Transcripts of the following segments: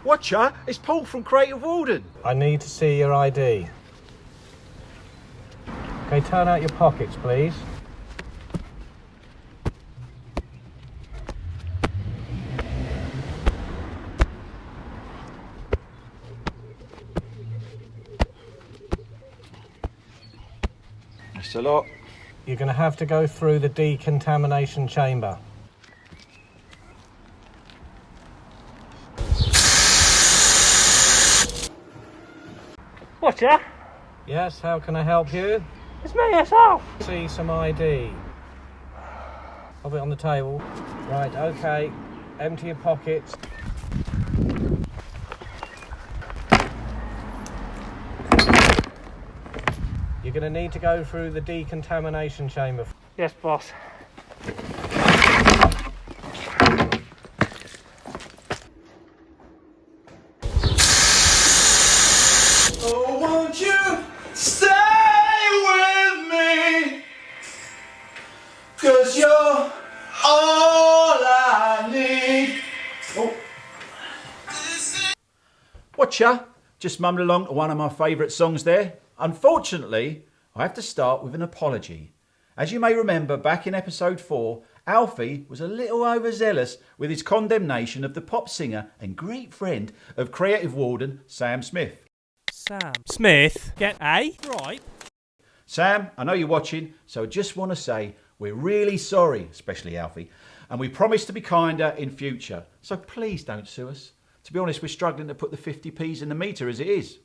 Watcher, it's Paul from Creative Walden. I need to see your ID. Okay, turn out your pockets, please. That's a lot. You're going to have to go through the decontamination chamber. Watcher? Yes, how can I help you? It's me, yourself. See some ID. Pop it on the table. Right, okay. Empty your pockets. You're going to need to go through the decontamination chamber. Yes, boss. Oh, won't you stay with me? 'Cause you're all I need. Oh. Watcha, just mumbled along to one of my favourite songs there. Unfortunately, I have to start with an apology. As you may remember, back in episode 4, Alfie was a little overzealous with his condemnation of the pop singer and great friend of Creative Walden, Sam Smith. Sam Smith? Get A? Right. Sam, I know you're watching, so I just want to say we're really sorry, especially Alfie, and we promise to be kinder in future. So please don't sue us. To be honest, we're struggling to put the 50p's in the meter as it is.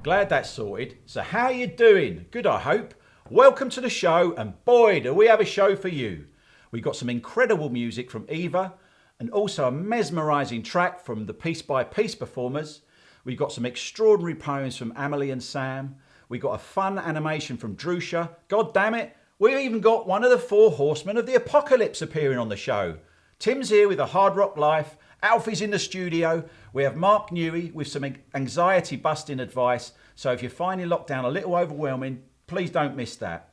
Glad that's sorted. So how you doing? Good, I hope. Welcome to the show, and boy, do we have a show for you. We got some incredible music from Eva, and also a mesmerising track from the Piece by Piece performers. We got some extraordinary poems from Amelie and Sam. We got a fun animation from Drusha. God damn it, we've even got one of the 4 horsemen of the apocalypse appearing on the show. Tim's here with a hard rock life. Alfie's in the studio. We have Mark Newey with some anxiety busting advice. So if you're finding lockdown a little overwhelming, please don't miss that.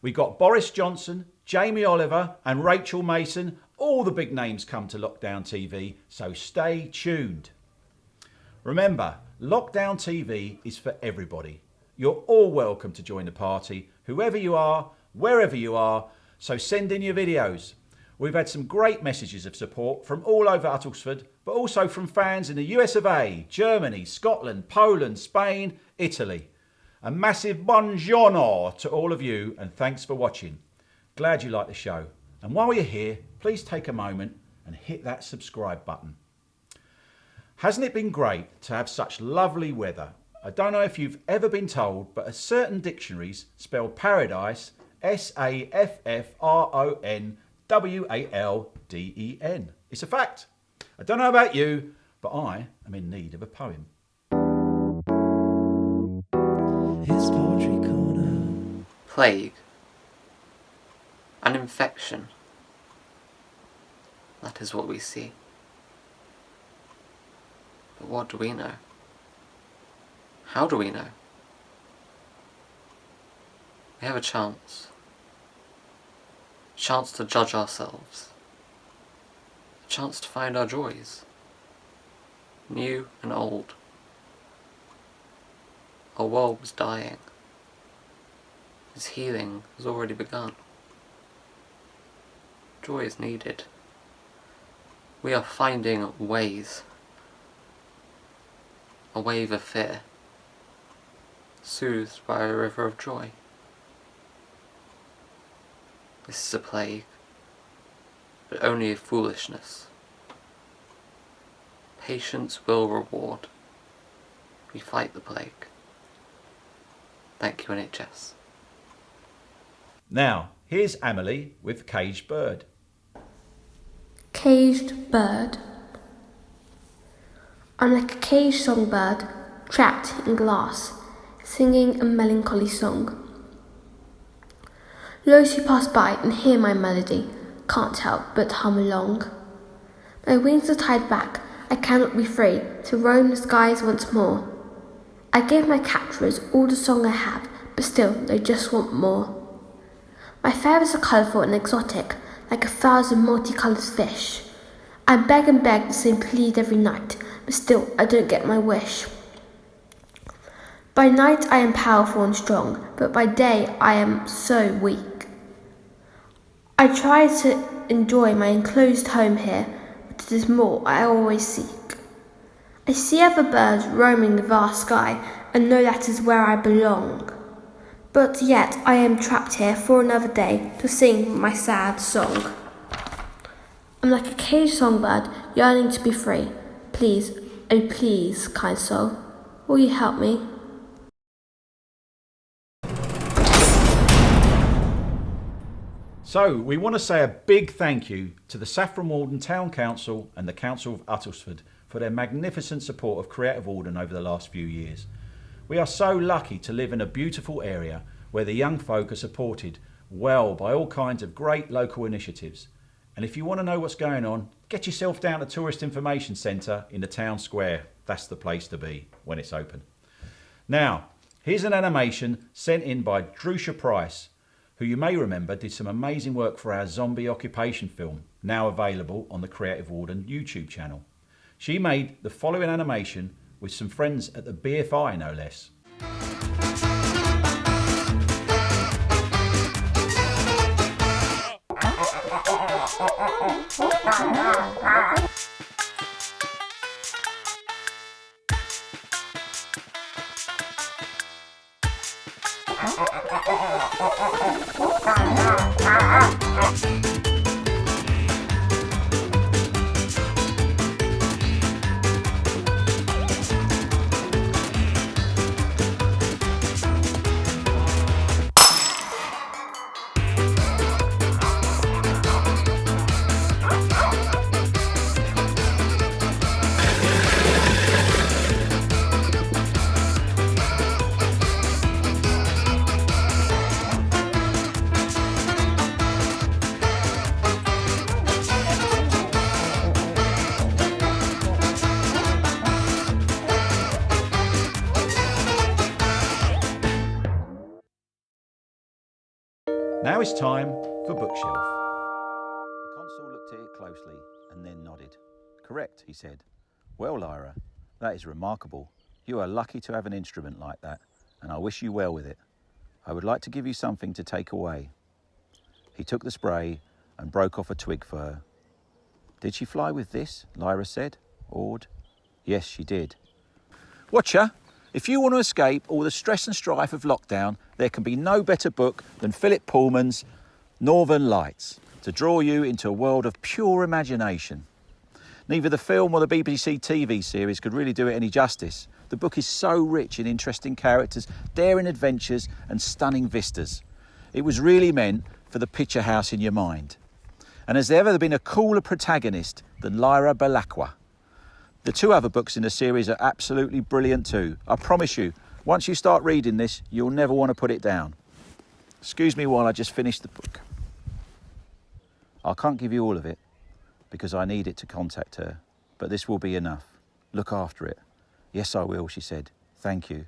We got Boris Johnson, Jamie Oliver and Rachel Mason. All the big names come to Lockdown TV, so stay tuned. Remember, Lockdown TV is for everybody. You're all welcome to join the party, whoever you are, wherever you are, so send in your videos. We've had some great messages of support from all over Uttlesford, but also from fans in the US of A, Germany, Scotland, Poland, Spain, Italy. A massive buongiorno to all of you, and thanks for watching. Glad you like the show. And while you're here, please take a moment and hit that subscribe button. Hasn't it been great to have such lovely weather? I don't know if you've ever been told, but certain dictionaries spell paradise SAFFRONWALDEN. It's a fact. I don't know about you, but I am in need of a poem. His poetry corner. Plague. An infection. That is what we see. But what do we know? How do we know? We have a chance. A chance to judge ourselves. A chance to find our joys. New and old. Our world was dying. Its healing has already begun. Joy is needed. We are finding ways. A wave of fear, soothed by a river of joy. This is a plague, but only a foolishness. Patience will reward. We fight the plague. Thank you, NHS. Now, here's Amelie with Caged Bird. Caged bird. I'm like a caged songbird, trapped in glass, singing a melancholy song. Those who pass by and hear my melody can't help but hum along. My wings are tied back, I cannot be free to roam the skies once more. I give my capturers all the song I have, but still they just want more. My feathers are colourful and exotic, like 1,000 multicoloured fish. I beg and beg the same plead every night, but still I don't get my wish. By night I am powerful and strong, but by day I am so weak. I try to enjoy my enclosed home here, but it is more I always seek. I see other birds roaming the vast sky, and know that is where I belong. But yet I am trapped here for another day to sing my sad song. I'm like a caged songbird yearning to be free. Please, oh please, kind soul, will you help me? So, we want to say a big thank you to the Saffron Walden Town Council and the Council of Uttlesford for their magnificent support of Creative Walden over the last few years. We are so lucky to live in a beautiful area where the young folk are supported well by all kinds of great local initiatives. And if you want to know what's going on, get yourself down to Tourist Information Centre in the town square. That's the place to be when it's open. Now, here's an animation sent in by Drusha Price, who you may remember did some amazing work for our zombie occupation film, now available on the Creative Walden YouTube channel. She made the following animation with some friends at the BFI, no less. Now it's time for Bookshelf. The consul looked at it closely and then nodded. Correct, he said. Well, Lyra, that is remarkable. You are lucky to have an instrument like that, and I wish you well with it. I would like to give you something to take away. He took the spray and broke off a twig for her. Did she fly with this? Lyra said, awed. Yes, she did. Watcher, if you want to escape all the stress and strife of lockdown, there can be no better book than Philip Pullman's Northern Lights to draw you into a world of pure imagination. Neither the film or the BBC TV series could really do it any justice. The book is so rich in interesting characters, daring adventures and stunning vistas. It was really meant for the picture house in your mind. And has there ever been a cooler protagonist than Lyra Balakwa? The two other books in the series are absolutely brilliant too. I promise you, once you start reading this, you'll never want to put it down. Excuse me while I just finish the book. I can't give you all of it because I need it to contact her, but this will be enough. Look after it. Yes, I will, she said. Thank you.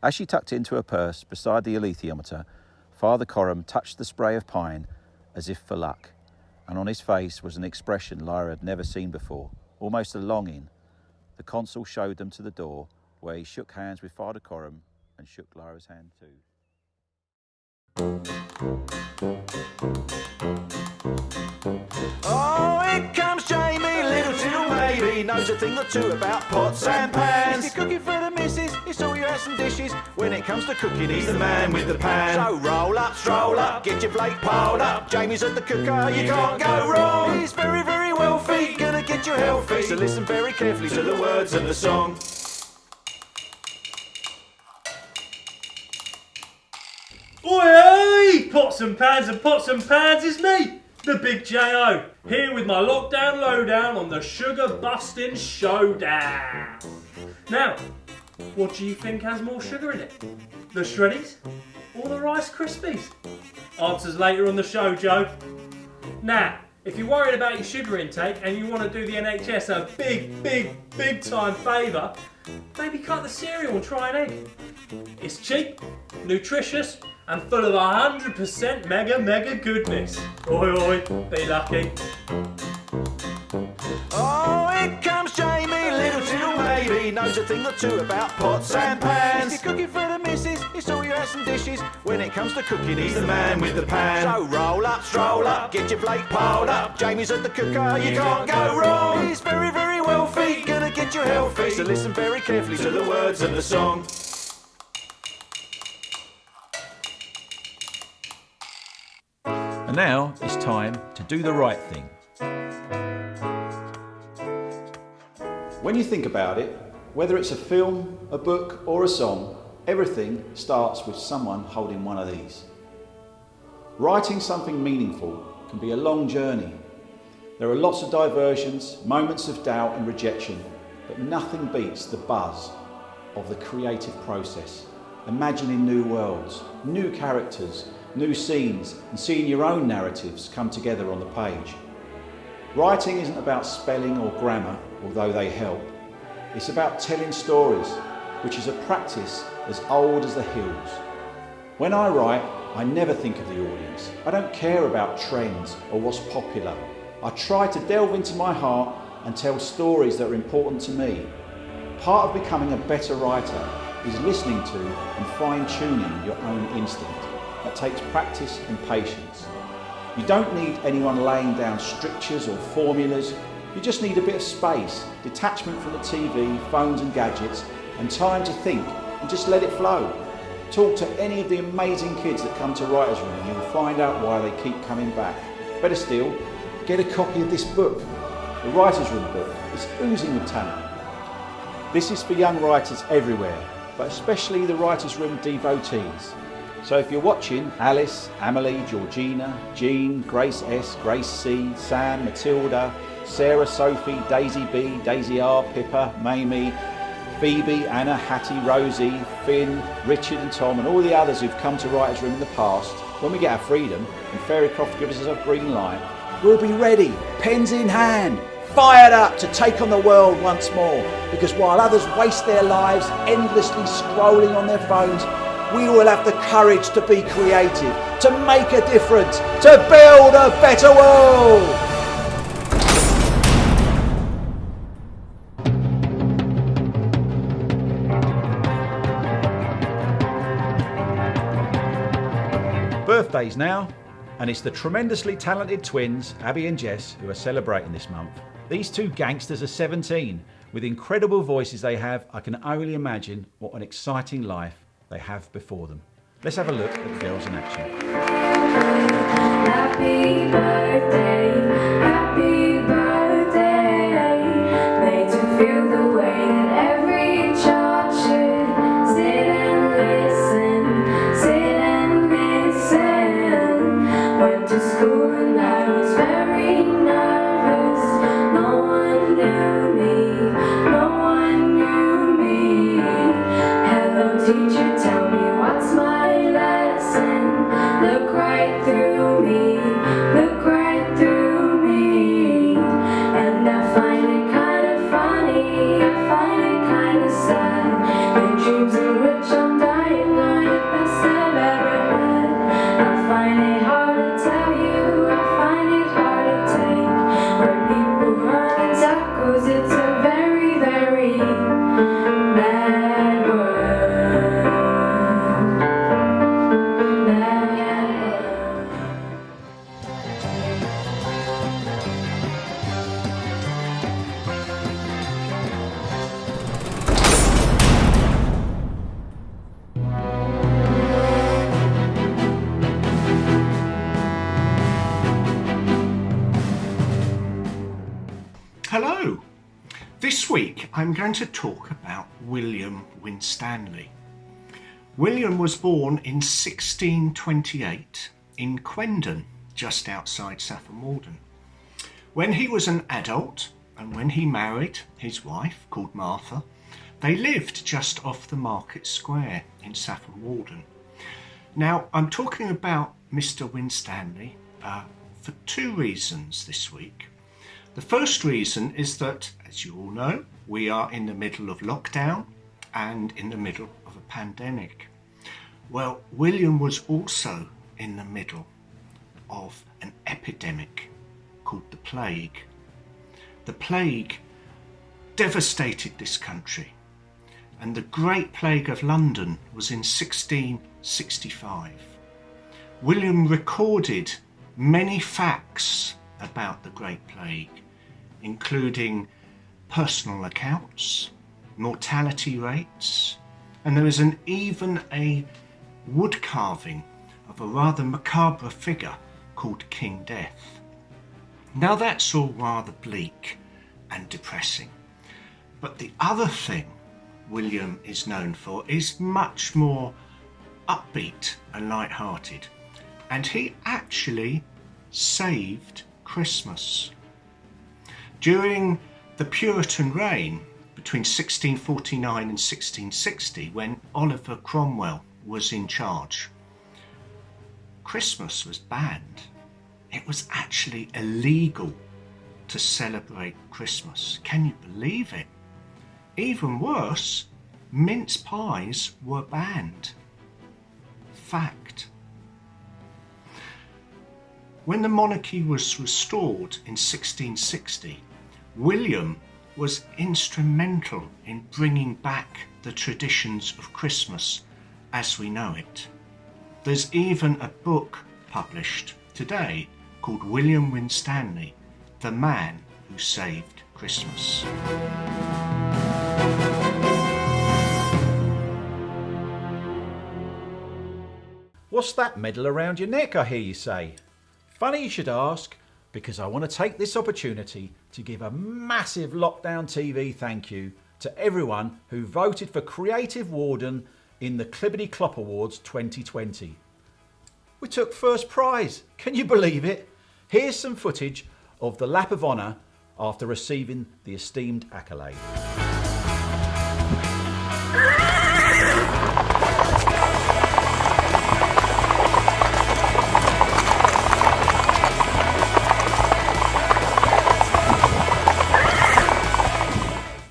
As she tucked it into her purse beside the alethiometer, Father Coram touched the spray of pine as if for luck, and on his face was an expression Lyra had never seen before, almost a longing. The consul showed them to the door, where he shook hands with Father Coram and shook Lyra's hand too. Oh, here comes Jamie, little maybe knows a thing or two about pots and pans. If you're cooking for the missus, it's all your ass and dishes. When it comes to cooking, he's the man with the pan. So roll up, stroll up, get your plate piled up. Jamie's at the cooker, you can't go wrong. He's very, very wealthy, gonna get you healthy. So listen very carefully to the words of the song. Oi! Pots and pans, it's me, the Big J.O. Here with my lockdown lowdown on the sugar busting showdown. Now, what do you think has more sugar in it? The Shreddies or the Rice Krispies? Answers later on the show, Joe. Now, if you're worried about your sugar intake and you want to do the NHS a big time favour, maybe cut the cereal and try an egg. It's cheap, nutritious, and full of 100% mega goodness. Oi, be lucky. knows a thing or two about pots and pans. If you're cooking for the missus, it's all your ass and dishes. When it comes to cooking, he's the man with the pan. So roll up, stroll up, get your plate piled up. Jamie's at the cooker, you can't go wrong. He's very, very wealthy, gonna get you healthy. So listen very carefully to the words of the song. And now it's time to do the right thing. When you think about it, whether it's a film, a book or a song, everything starts with someone holding one of these. Writing something meaningful can be a long journey. There are lots of diversions, moments of doubt and rejection, but nothing beats the buzz of the creative process. Imagining new worlds, new characters, new scenes, and seeing your own narratives come together on the page. Writing isn't about spelling or grammar, although they help. It's about telling stories, which is a practice as old as the hills. When I write, I never think of the audience. I don't care about trends or what's popular. I try to delve into my heart and tell stories that are important to me. Part of becoming a better writer is listening to and fine-tuning your own instinct. That takes practice and patience. You don't need anyone laying down strictures or formulas. You just need a bit of space, detachment from the TV, phones and gadgets, and time to think and just let it flow. Talk to any of the amazing kids that come to Writers' Room and you'll find out why they keep coming back. Better still, get a copy of this book, the Writers' Room book. It's oozing with talent. This is for young writers everywhere, but especially the Writers' Room devotees. So if you're watching, Alice, Amelie, Georgina, Jean, Grace S, Grace C, Sam, Matilda, Sarah, Sophie, Daisy B, Daisy R, Pippa, Mamie, Phoebe, Anna, Hattie, Rosie, Finn, Richard and Tom and all the others who've come to Writers' Room in the past, when we get our freedom and Fairycroft gives us a green light, we'll be ready, pens in hand, fired up to take on the world once more. Because while others waste their lives endlessly scrolling on their phones, we will have the courage to be creative, to make a difference, to build a better world. Birthdays now, and it's the tremendously talented twins, Abby and Jess, who are celebrating this month. These two gangsters are 17. With incredible voices they have, I can only imagine what an exciting life they have before them. Let's have a look at the girls in action. Happy birthday, made to feel the way that every child should. Sit and listen, went to school and I was very nervous. No one knew me. Hello teacher, tell me what's my lesson. Look right through me, and I find it kind of funny, I find it kind of sad. Your dreams are rich, I'm dying, are the best I've ever had. I find it hard to tell you, I find it hard to take. When people run in circles, it's a very, very bad word. Hello! This week I'm going to talk about William Winstanley. William was born in 1628 in Quendon, just outside Saffron Walden. When he was an adult and when he married his wife, called Martha, they lived just off the Market Square in Saffron Walden. Now, I'm talking about Mr. Winstanley for two reasons this week. The first reason is that, as you all know, we are in the middle of lockdown and in the middle of a pandemic. Well, William was also in the middle of an epidemic called the plague. The plague devastated this country and the Great Plague of London was in 1665. William recorded many facts about the Great Plague, including personal accounts, mortality rates, and there is even a wood carving of a rather macabre figure called King Death. Now that's all rather bleak and depressing, but the other thing William is known for is much more upbeat and light-hearted, and he actually saved Christmas. During the Puritan reign between 1649 and 1660, when Oliver Cromwell was in charge, Christmas was banned. It was actually illegal to celebrate Christmas. Can you believe it? Even worse, mince pies were banned. Fact. When the monarchy was restored in 1660, William was instrumental in bringing back the traditions of Christmas as we know it. There's even a book published today called William Winstanley, The Man Who Saved Christmas. What's that medal around your neck, I hear you say? Funny you should ask, because I want to take this opportunity to give a massive Lockdown TV thank you to everyone who voted for Creative Walden in the Clibbity Clop Awards 2020. We took first prize, can you believe it? Here's some footage of the lap of honour after receiving the esteemed accolade.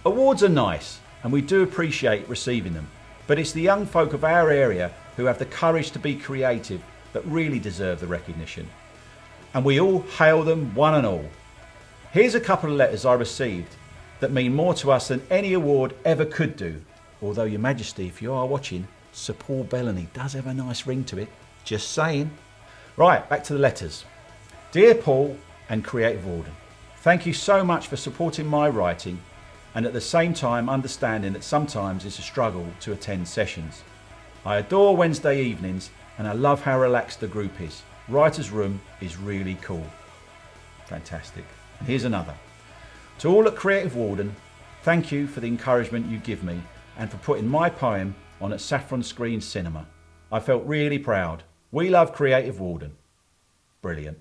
Awards are nice, and we do appreciate receiving them, but it's the young folk of our area who have the courage to be creative that really deserve the recognition. And we all hail them one and all. Here's a couple of letters I received that mean more to us than any award ever could do. Although, Your Majesty, if you are watching, Sir Paul Bellany does have a nice ring to it. Just saying. Right, back to the letters. Dear Paul and Creative Walden, thank you so much for supporting my writing and at the same time understanding that sometimes it's a struggle to attend sessions. I adore Wednesday evenings and I love how relaxed the group is. Writer's Room is really cool. Fantastic. And here's another. To all at Creative Walden, thank you for the encouragement you give me and for putting my poem on at Saffron Screen Cinema. I felt really proud. We love Creative Walden. Brilliant.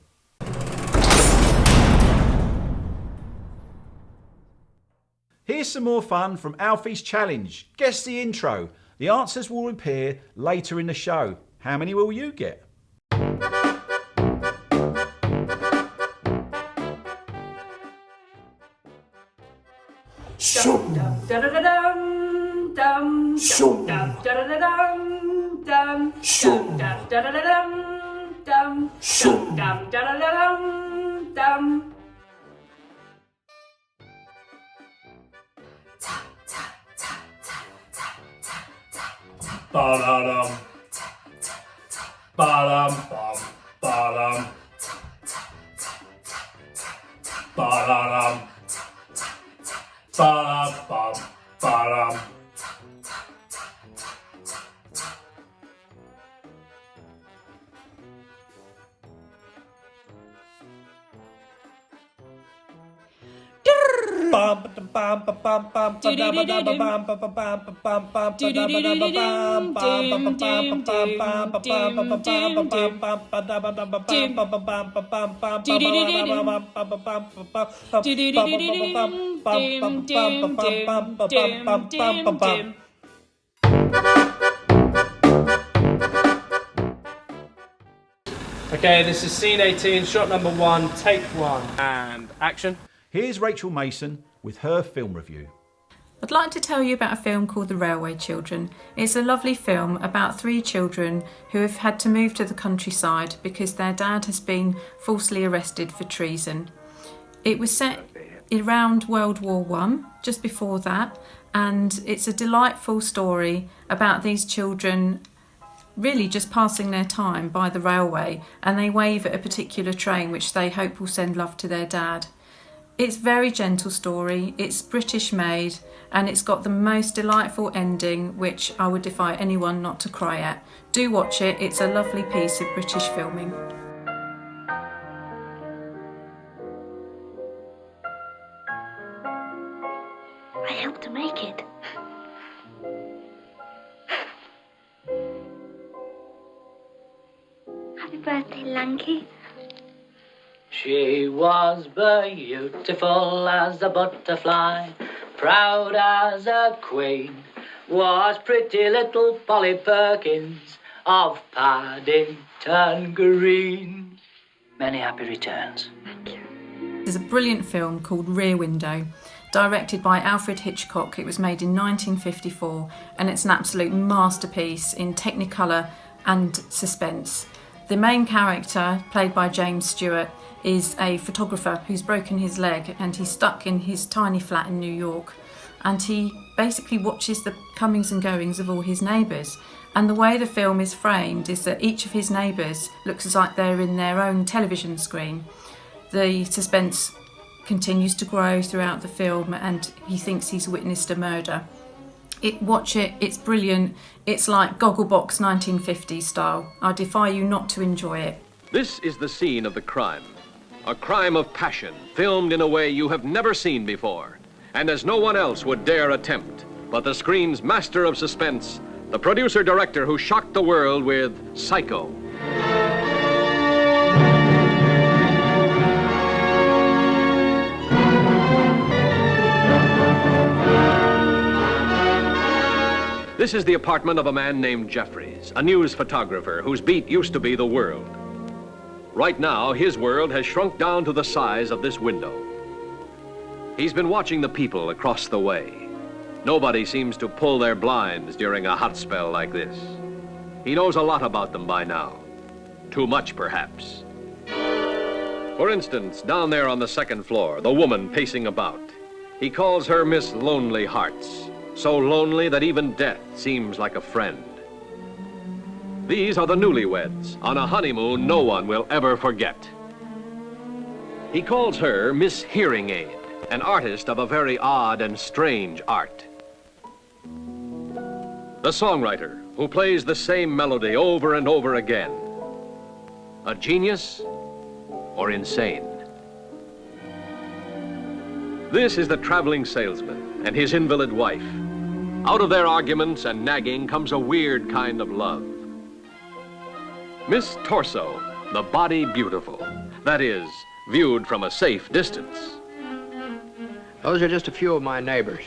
Here's some more fun from Alfie's challenge. Guess the intro. The answers will appear later in the show. How many will you get? Ba-da-dum. Ba-dum, bum, ba-dum. Ba-da-dum. Ba-dum, bum, ba-dum. Okay, this is scene 18, shot number 1, take 1, and action. Here's Rachel Mason with her film review. I'd like to tell you about a film called The Railway Children. It's a lovely film about 3 children who have had to move to the countryside because their dad has been falsely arrested for treason. It was set around World War I, just before that, and it's a delightful story about these children really just passing their time by the railway, and they wave at a particular train which they hope will send love to their dad. It's a very gentle story, it's British made, and it's got the most delightful ending which I would defy anyone not to cry at. Do watch it, it's a lovely piece of British filming. I helped to make it. Happy birthday, Lanky. She was beautiful as a butterfly, proud as a queen, was pretty little Polly Perkins of Paddington Green. Many happy returns. Thank you. There's a brilliant film called Rear Window, directed by Alfred Hitchcock. It was made in 1954, and it's an absolute masterpiece in Technicolor and suspense. The main character, played by James Stewart, is a photographer who's broken his leg, and he's stuck in his tiny flat in New York, and he basically watches the comings and goings of all his neighbours. And the way the film is framed is that each of his neighbours looks as like they're in their own television screen. The suspense continues to grow throughout the film, and he thinks he's witnessed a murder. Watch it, it's brilliant. It's like Gogglebox 1950s style. I defy you not to enjoy it. This is the scene of the crime. A crime of passion, filmed in a way you have never seen before, and as no one else would dare attempt. But the screen's master of suspense, the producer-director who shocked the world with Psycho. This is the apartment of a man named Jeffries, a news photographer whose beat used to be the world. Right now, his world has shrunk down to the size of this window. He's been watching the people across the way. Nobody seems to pull their blinds during a hot spell like this. He knows a lot about them by now. Too much, perhaps. For instance, down there on the second floor, the woman pacing about. He calls her Miss Lonely Hearts. So lonely that even death seems like a friend. These are the newlyweds, on a honeymoon no one will ever forget. He calls her Miss Hearing Aid, an artist of a very odd and strange art. The songwriter, who plays the same melody over and over again. A genius or insane? This is the traveling salesman and his invalid wife. Out of their arguments and nagging comes a weird kind of love. Miss Torso, the body beautiful. That is, viewed from a safe distance. Those are just a few of my neighbors.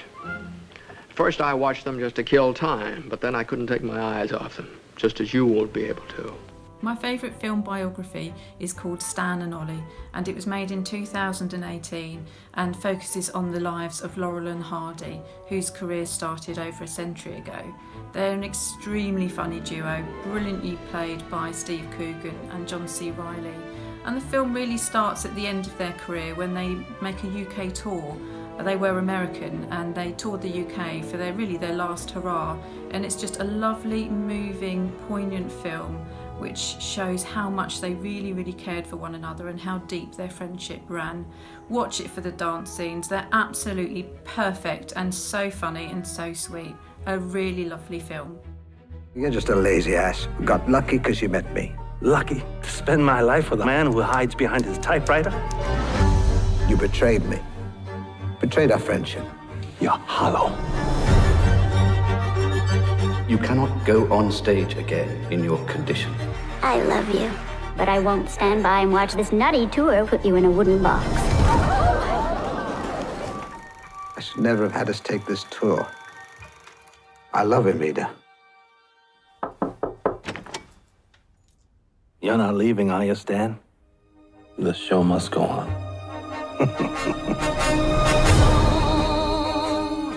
First I watched them just to kill time, but then I couldn't take my eyes off them, just as you won't be able to. My favourite film biography is called Stan and Ollie, and it was made in 2018 and focuses on the lives of Laurel and Hardy, whose career started over a century ago. They're an extremely funny duo, brilliantly played by Steve Coogan and John C. Reilly. And the film really starts at the end of their career when they make a UK tour. They were American and they toured the UK for their last hurrah, and it's just a lovely, moving, poignant film which shows how much they really cared for one another and how deep their friendship ran. Watch it for the dance scenes. They're absolutely perfect and so funny and so sweet. A really lovely film. You're just a lazy ass who got lucky because you met me. Lucky to spend my life with a man who hides behind his typewriter? You betrayed me. Betrayed our friendship. You're hollow. You cannot go on stage again in your condition. I love you, but I won't stand by and watch this nutty tour put you in a wooden box. I should never have had us take this tour. I love him, Rita. You're not leaving, are you, Stan? The show must go on.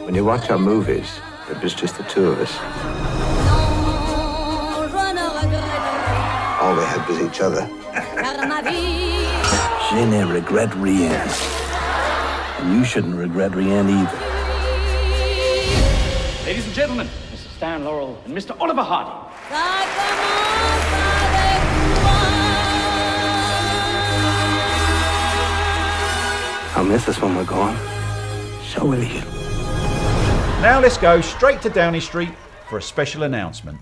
When you watch our movies, it was just the two of us. All we had was each other. Je ne regrette rien. And you shouldn't regret rien either. Ladies and gentlemen, Mr. Stan Laurel and Mr. Oliver Hardy. I'll miss us when we're gone. So will you. Now let's go straight to Downing Street for a special announcement.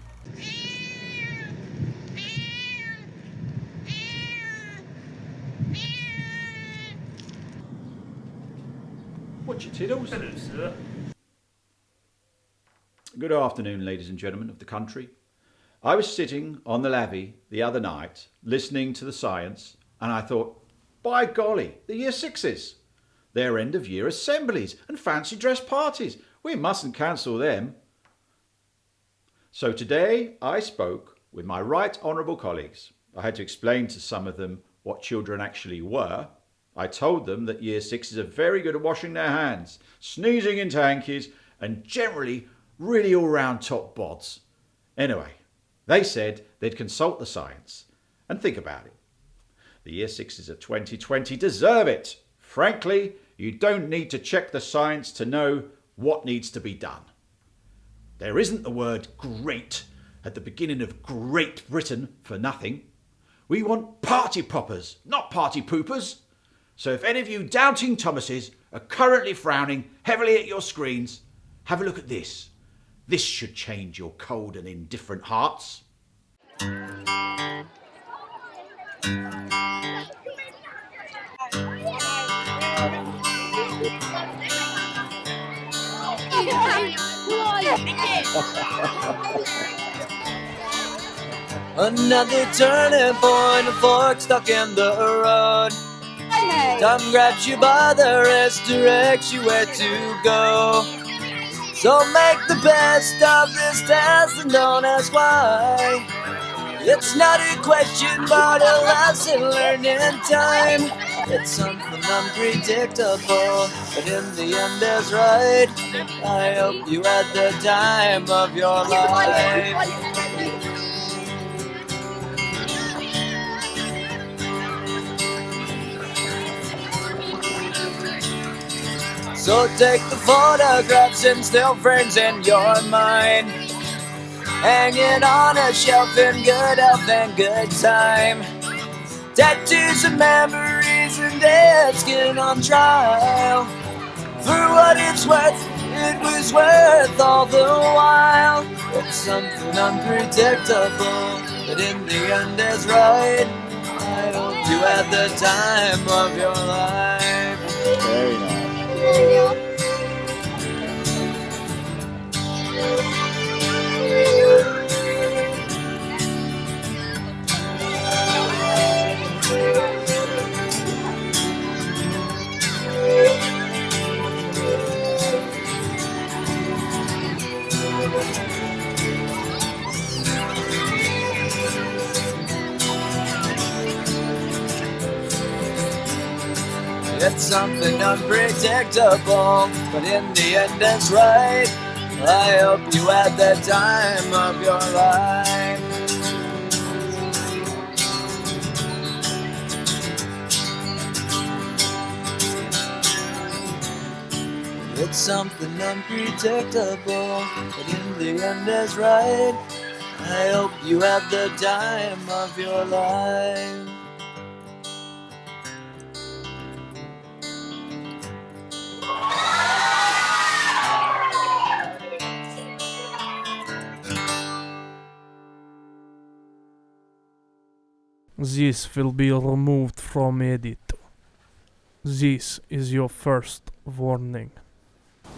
What's your tiddles? Hello, sir. Good afternoon, ladies and gentlemen of the country. I was sitting on the lavvy the other night listening to the science, and I thought, by golly, the year sixes. Their end of year assemblies and fancy dress parties. We mustn't cancel them. So today I spoke with my right honourable colleagues. I had to explain to some of them what children actually were. I told them that year sixes are very good at washing their hands, sneezing into hankies, and generally really all-round top bods. Anyway, they said they'd consult the science and think about it. The year sixes of 2020 deserve it. Frankly, you don't need to check the science to know what needs to be done. There isn't the word great at the beginning of Great Britain for nothing. We want party poppers, not party poopers. So if any of you doubting Thomases are currently frowning heavily at your screens, have a look at this. This should change your cold and indifferent hearts. Another turning point, a fork stuck in the road. Time grabs you by the wrist, directs you where to go. So make the best of this test and don't ask why. It's not a question but a lesson learned in time. It's something unpredictable, but in the end is right. I hope you had the time of your life. So take the photographs and still frames in your mind, hanging on a shelf in good health and good time. Tattoos and memories and dead skin on trial. For what it's worth, it was worth all the while. It's something unpredictable, but in the end is right. I hope you had the time of your life. Very nice. It's something unpredictable, but in the end it's right. I hope you had the time of your life. It's something unpredictable, but in the end it's right. I hope you had the time of your life. This will be removed from edit. This is your first warning.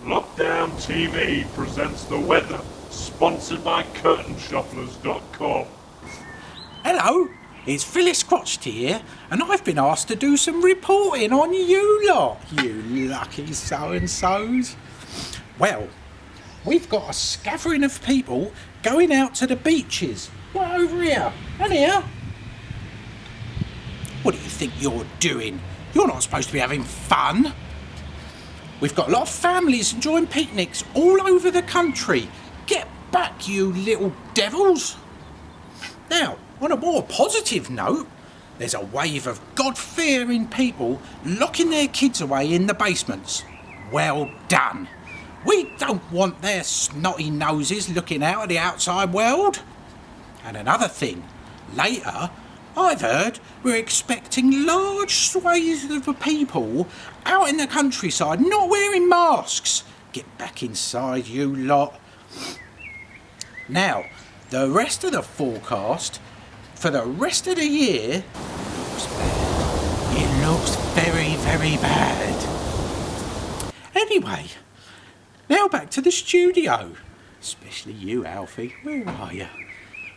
Lockdown TV presents the weather, sponsored by CurtainShufflers.com. Hello, it's Phyllis Crotched here, and I've been asked to do some reporting on you lot, you lucky so-and-sos. Well, we've got a scattering of people going out to the beaches. Right over here, and here. What do you think you're doing? You're not supposed to be having fun. We've got a lot of families enjoying picnics all over the country. Get back, you little devils. Now, on a more positive note, there's a wave of God-fearing people locking their kids away in the basements. Well done. We don't want their snotty noses looking out at the outside world. And another thing, later, I've heard we're expecting large swathes of the people out in the countryside not wearing masks. Get back inside, you lot. Now, the rest of the forecast for the rest of the year looks bad. It looks very, very bad. Anyway, now back to the studio. Especially you, Alfie. Where are you?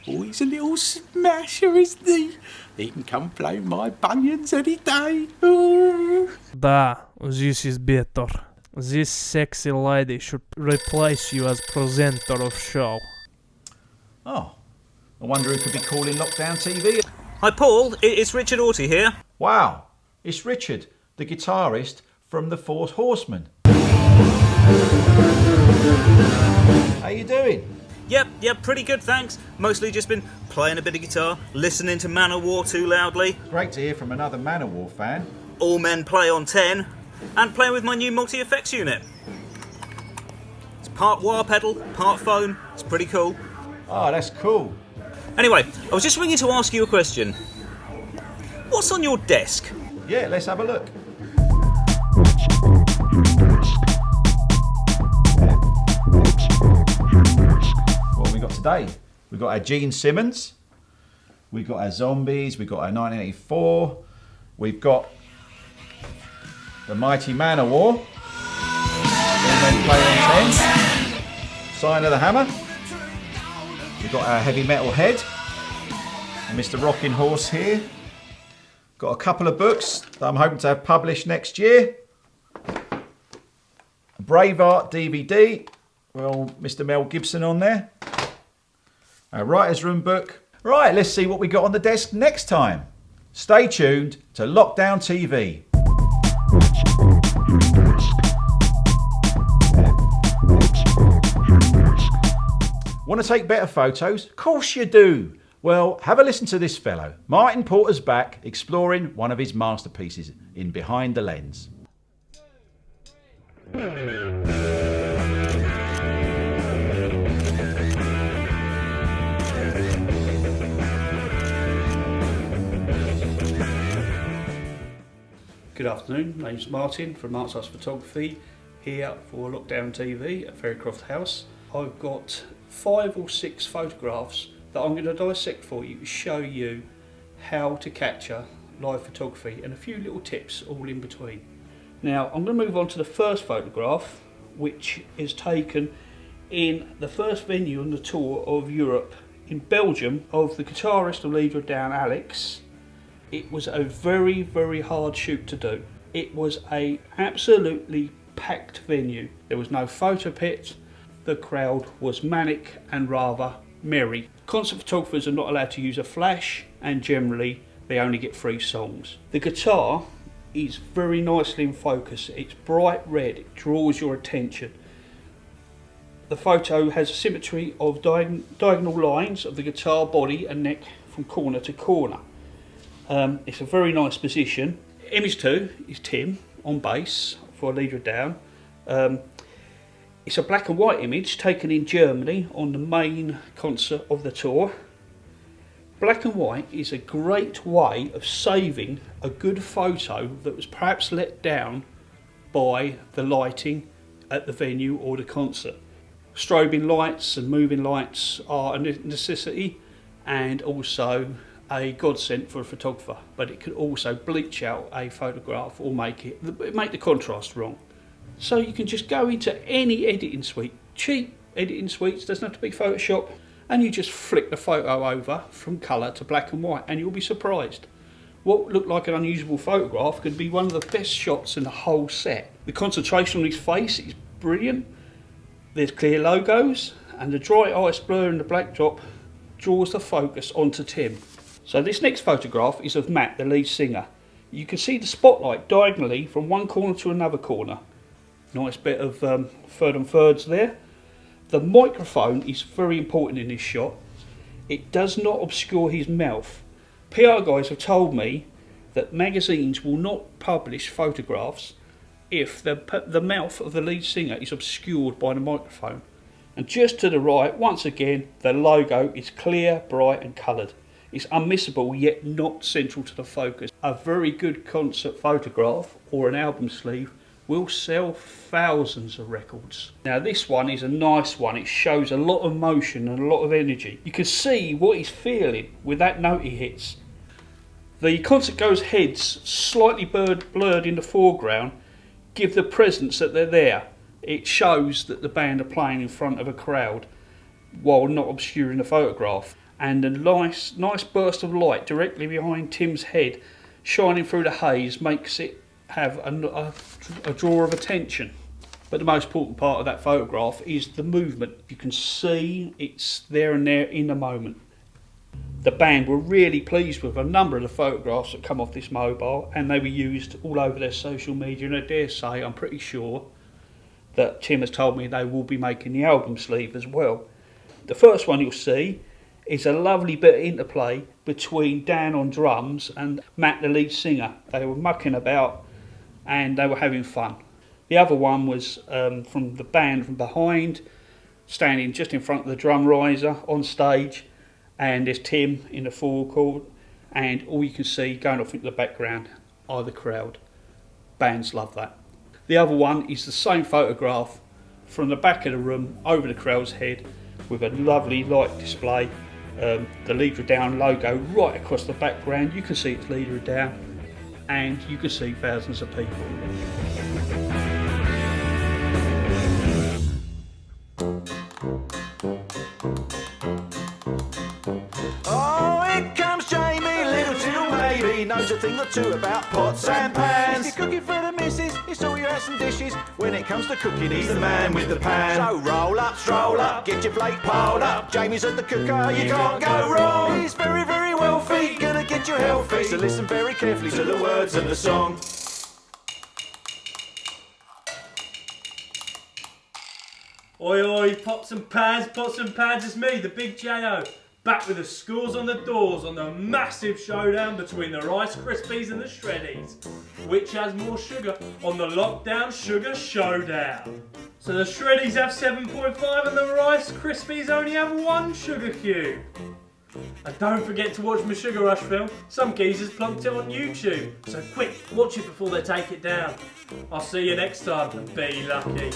Always a little smasher, isn't he? He can come play my bunions any day. Ooh. Da, this is better. This sexy lady should replace you as presenter of show. Oh, I wonder who could be calling Lockdown TV. Hi Paul, it's Richard Orty here. Wow, it's Richard, the guitarist from the Four Horsemen. How you doing? Yep, pretty good, thanks. Mostly just been playing a bit of guitar, listening to Manowar too loudly. Great to hear from another Manowar fan. All Men Play on 10, and playing with my new multi-effects unit. It's part wah pedal, part phone. It's pretty cool. Oh, that's cool. Anyway, I was just ringing to ask you a question. What's on your desk? Yeah, let's have a look. What have we got today? We've got our Gene Simmons, we've got our Zombies, we've got our 1984, we've got the Mighty Manowar, Play on 10, Sign of the Hammer, we've got our Heavy Metal Head, and Mr. Rocking Horse here. Got a couple of books that I'm hoping to have published next year. A Braveheart DVD, well, Mr. Mel Gibson on there. A writer's room book. Right, let's see what we got on the desk next time. Stay tuned to Lockdown TV. Want to take better photos? Of course you do. Well, have a listen to this fellow. Martin Porter's back exploring one of his masterpieces in Behind the Lens. Good afternoon, my name's Martin from Mark's House Photography, here for Lockdown TV at Ferrycroft House. I've got 5 or 6 photographs that I'm going to dissect for you to show you how to capture live photography and a few little tips all in between. Now I'm going to move on to the first photograph, which is taken in the first venue on the tour of Europe in Belgium of the guitarist and leader of Down, Alex. It was a very, very hard shoot to do. It was a absolutely packed venue. There was no photo pit. The crowd was manic and rather merry. Concert photographers are not allowed to use a flash, and generally they only get 3 songs. The guitar is very nicely in focus. It's bright red, it draws your attention. The photo has a symmetry of diagonal lines of the guitar body and neck from corner to corner. It's a very nice position. Image 2 is Tim on bass for Leader Down. It's a black and white image taken in Germany on the main concert of the tour. Black and white is a great way of saving a good photo that was perhaps let down by the lighting at the venue or the concert. Strobing lights and moving lights are a necessity and also a godsend for a photographer, but it could also bleach out a photograph or make the contrast wrong. So you can just go into any editing suite, cheap editing suites, doesn't have to be Photoshop, and you just flick the photo over from colour to black and white and you'll be surprised. What looked like an unusual photograph could be one of the best shots in the whole set. The concentration on his face is brilliant. There's clear logos and the dry ice blur in the backdrop draws the focus onto Tim. So this next photograph is of Matt, the lead singer. You can see the spotlight diagonally from one corner to another corner. Nice bit of third and thirds there. The microphone is very important in this shot. It does not obscure his mouth. PR guys have told me that magazines will not publish photographs if the mouth of the lead singer is obscured by the microphone. And just to the right, once again, the logo is clear, bright and coloured. It's unmissable yet not central to the focus. A very good concert photograph or an album sleeve will sell thousands of records. Now this one is a nice one. It shows a lot of motion and a lot of energy. You can see what he's feeling with that note he hits. The concert goers' heads, slightly blurred in the foreground, give the presence that they're there. It shows that the band are playing in front of a crowd while not obscuring the photograph. And a nice burst of light directly behind Tim's head shining through the haze makes it have a draw of attention. But the most important part of that photograph is the movement. You can see it's there and there in the moment. The band were really pleased with a number of the photographs that come off this mobile, and they were used all over their social media, and I dare say, I'm pretty sure that Tim has told me they will be making the album sleeve as well. The first one you'll see is a lovely bit of interplay between Dan on drums and Matt the lead singer. They were mucking about and they were having fun. The other one was from the band from behind, standing just in front of the drum riser on stage, and there's Tim in the forecourt, and all you can see going off into the background are the crowd. Bands love that. The other one is the same photograph from the back of the room over the crowd's head with a lovely light display. The Leader Down logo right across the background. You can see it's Leader Down, and you can see thousands of people. Oh, here comes Jamie, little till maybe knows a thing or two about pots and pans. If you're cooking for the missus, it's all your hats and dishes. When it comes to cooking, he's the man with the pan. So roll up, stroll up, get your plate piled up. Jamie's at the cooker, you can't go wrong. He's very, very wealthy, gonna get you healthy. So listen very carefully to the words of the song. Oi oi, pots and pans, it's me, the big J.O. Back with the scores on the doors on the massive showdown between the Rice Krispies and the Shreddies. Which has more sugar on the Lockdown Sugar Showdown? So the Shreddies have 7.5 and the Rice Krispies only have 1 sugar cube. And don't forget to watch my Sugar Rush film. Some geezers plunked it on YouTube. So quick, watch it before they take it down. I'll see you next time and be lucky.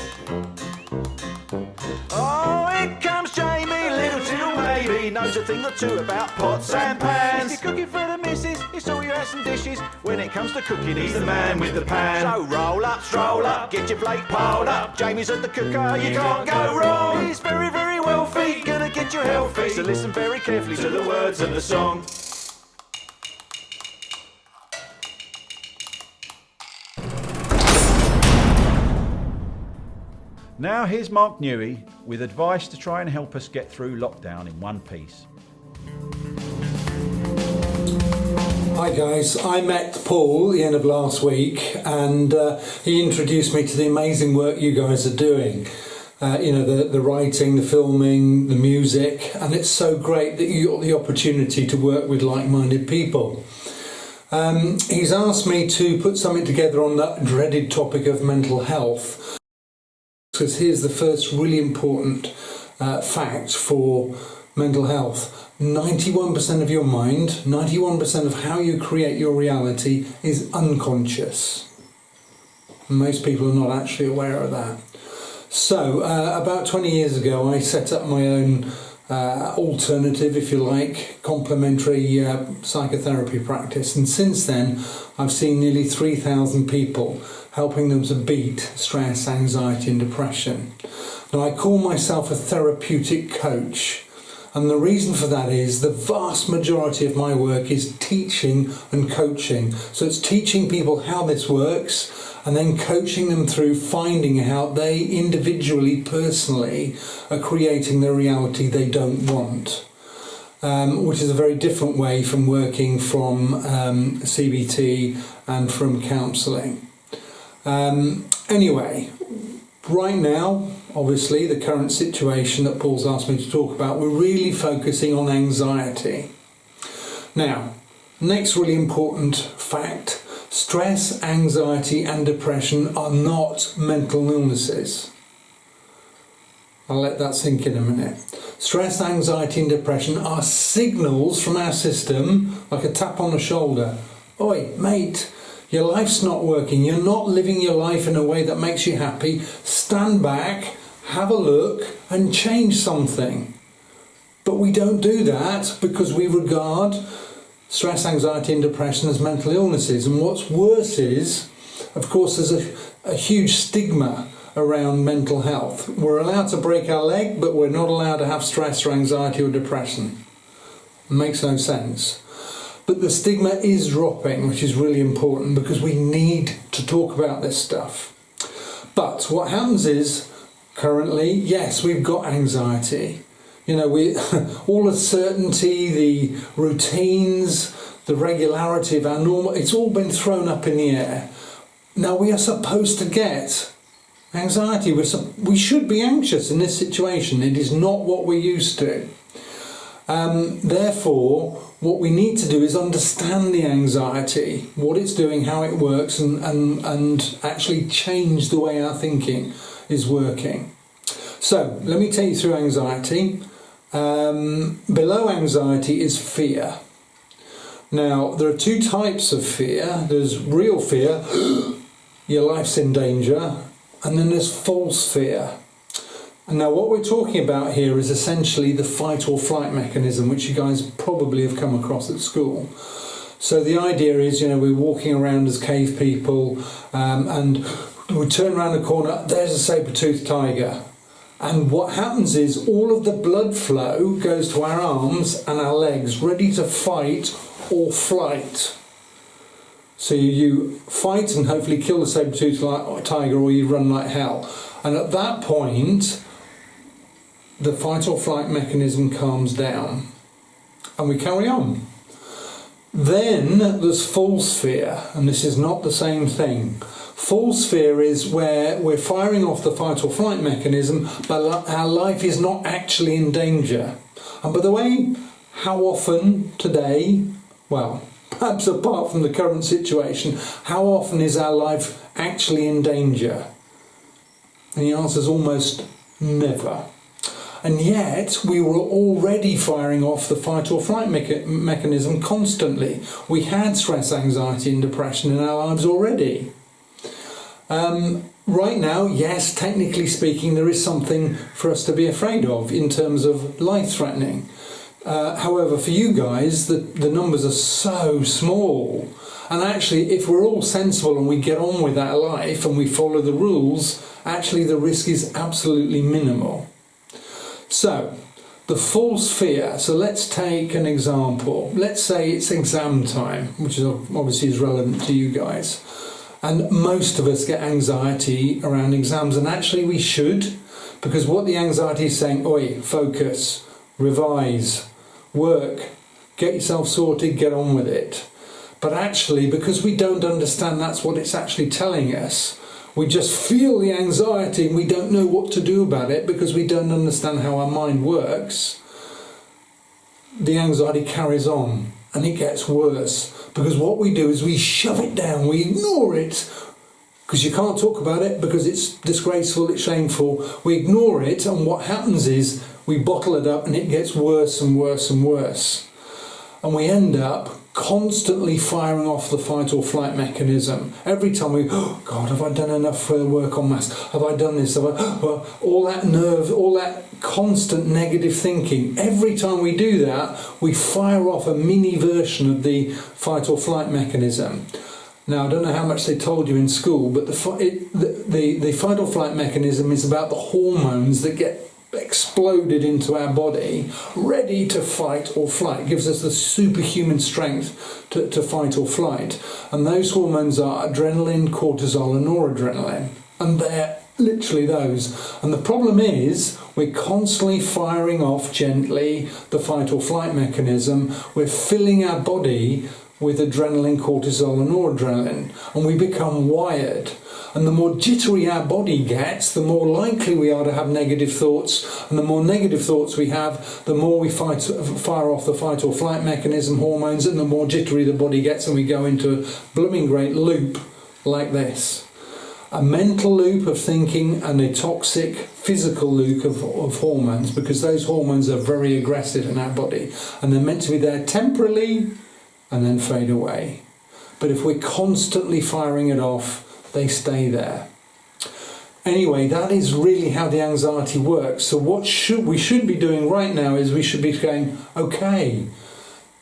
Oh, here comes Jamie, little till maybe knows a thing or two about pots and pans. If you're cooking for the missus, it's all your hats and dishes. When it comes to cooking, he's the man with the pan. So roll up, stroll up, get your plate piled up. Jamie's at the cooker, you can't go wrong. He's very, very wealthy, gonna get you healthy. So listen very carefully to the words of the song. Now here's Mark Newey with advice to try and help us get through lockdown in one piece. Hi guys, I met Paul at the end of last week, and he introduced me to the amazing work you guys are doing. The writing, the filming, the music, and it's so great that you got the opportunity to work with like-minded people. He's asked me to put something together on that dreaded topic of mental health. Because here's the first really important fact for mental health. 91% of your mind, 91% of how you create your reality is unconscious. Most people are not actually aware of that. So, about 20 years ago, I set up my own alternative, if you like, complementary psychotherapy practice. And since then, I've seen nearly 3,000 people, helping them to beat stress, anxiety and depression. Now, I call myself a therapeutic coach. And the reason for that is the vast majority of my work is teaching and coaching. So it's teaching people how this works and then coaching them through finding how they individually, personally are creating the reality they don't want. Which is a very different way from working from CBT and from counselling. Anyway, right now, obviously, the current situation that Paul's asked me to talk about, we're really focusing on anxiety. Now, next really important fact, Stress, anxiety and depression are not mental illnesses. I'll let that sink in a minute. Stress, anxiety and depression are signals from our system, like a tap on the shoulder. Oi, mate, your life's not working. You're not living your life in a way that makes you happy. Stand back, have a look and change something. But we don't do that because we regard stress, anxiety and depression as mental illnesses. And what's worse is, of course, there's a huge stigma around mental health. We're allowed to break our leg, but we're not allowed to have stress or anxiety or depression. It makes no sense. But the stigma is dropping, which is really important because we need to talk about this stuff. But what happens is, currently, yes, we've got anxiety. You know, all the certainty, the routines, the regularity of our normal, it's all been thrown up in the air. Now we are supposed to get anxiety. We should be anxious in this situation. It is not what we're used to. Therefore, what we need to do is understand the anxiety, what it's doing, how it works, and actually change the way our thinking is working. So, let me take you through anxiety. Below anxiety is fear. Now, there are two types of fear. There's real fear, your life's in danger, and then there's false fear. And now what we're talking about here is essentially the fight or flight mechanism, which you guys probably have come across at school. So the idea is, you know, we're walking around as cave people, and we turn around the corner, there's a saber-toothed tiger. And what happens is all of the blood flow goes to our arms and our legs, ready to fight or flight. So you fight and hopefully kill the saber-toothed tiger, or you run like hell. And at that point, the fight or flight mechanism calms down and we carry on. Then there's false fear, and this is not the same thing. False fear is where we're firing off the fight or flight mechanism, but our life is not actually in danger. And by the way, how often today, well, perhaps apart from the current situation, how often is our life actually in danger? And the answer is almost never. And yet we were already firing off the fight or flight mechanism constantly. We had stress, anxiety and depression in our lives already. Right now, yes, technically speaking, there is something for us to be afraid of in terms of life-threatening. However, for you guys, the numbers are so small. And actually, if we're all sensible and we get on with our life and we follow the rules, actually the risk is absolutely minimal. So, the false fear. So let's take an example. Let's say it's exam time, which is obviously is relevant to you guys. And most of us get anxiety around exams, and actually we should, because what the anxiety is saying, oi, focus, revise, work, get yourself sorted, get on with it. But actually, because we don't understand that's what it's actually telling us, we just feel the anxiety and we don't know what to do about it because we don't understand how our mind works. The anxiety carries on and it gets worse because what we do is we shove it down, we ignore it because you can't talk about it because it's disgraceful, it's shameful. We ignore it, and what happens is we bottle it up and it gets worse and worse and worse. And we end up constantly firing off the fight or flight mechanism. Every time we, oh God, have I done enough work on maths? Have I done this? All that nerve, all that constant negative thinking. Every time we do that, we fire off a mini version of the fight or flight mechanism. Now, I don't know how much they told you in school, but the fight or flight mechanism is about the hormones that get exploded into our body, ready to fight or flight. It gives us the superhuman strength to fight or flight. And those hormones are adrenaline, cortisol and noradrenaline. And they're literally those. And the problem is we're constantly firing off gently the fight or flight mechanism. We're filling our body with adrenaline, cortisol and noradrenaline, and we become wired. And the more jittery our body gets, the more likely we are to have negative thoughts. And the more negative thoughts we have, the more we fire off the fight or flight mechanism hormones, and the more jittery the body gets, and we go into a blooming great loop like this. A mental loop of thinking and a toxic physical loop of hormones, because those hormones are very aggressive in our body and they're meant to be there temporarily and then fade away. But if we're constantly firing it off, they stay there. Anyway, that is really how the anxiety works. So what we should be doing right now is we should be going, okay,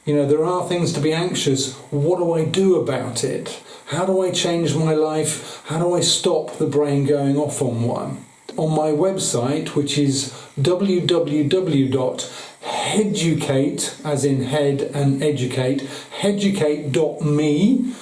there are things to be anxious. What do I do about it? How do I change my life? How do I stop the brain going off on one? On my website, which is www.headucate, as in head and educate, headucate.me,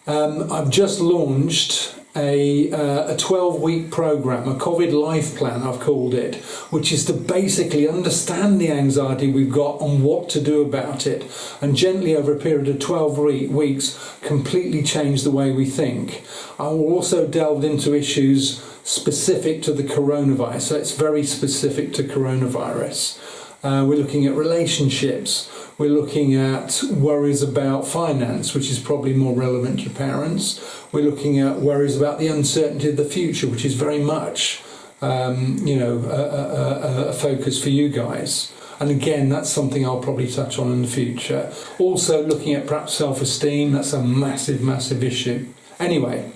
I've just launched a 12-week program, a COVID life plan I've called it, which is to basically understand the anxiety we've got and what to do about it, and gently over a period of 12 weeks completely change the way we think. I will also delve into issues specific to the coronavirus, so it's very specific to coronavirus. We're looking at relationships. We're looking at worries about finance, which is probably more relevant to parents. We're looking at worries about the uncertainty of the future, which is very much, a focus for you guys. And again, that's something I'll probably touch on in the future. Also looking at perhaps self-esteem, that's a massive, massive issue. Anyway,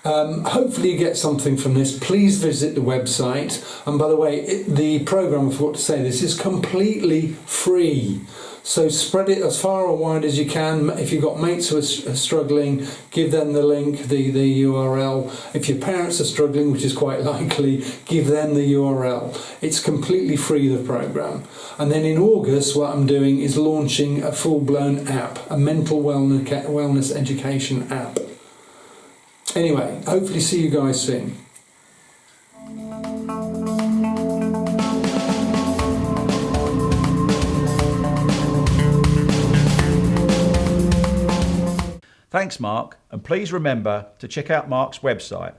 hopefully you get something from this. Please visit the website. And by the way, the program, I forgot to say this, is completely free. So spread it as far or wide as you can. If you've got mates who are struggling, give them the link, the URL. If your parents are struggling, which is quite likely, give them the URL. It's completely free, the program. And then in August, what I'm doing is launching a full-blown app, a mental wellness education app. Anyway, hopefully see you guys soon. Thanks, Mark, and please remember to check out Mark's website.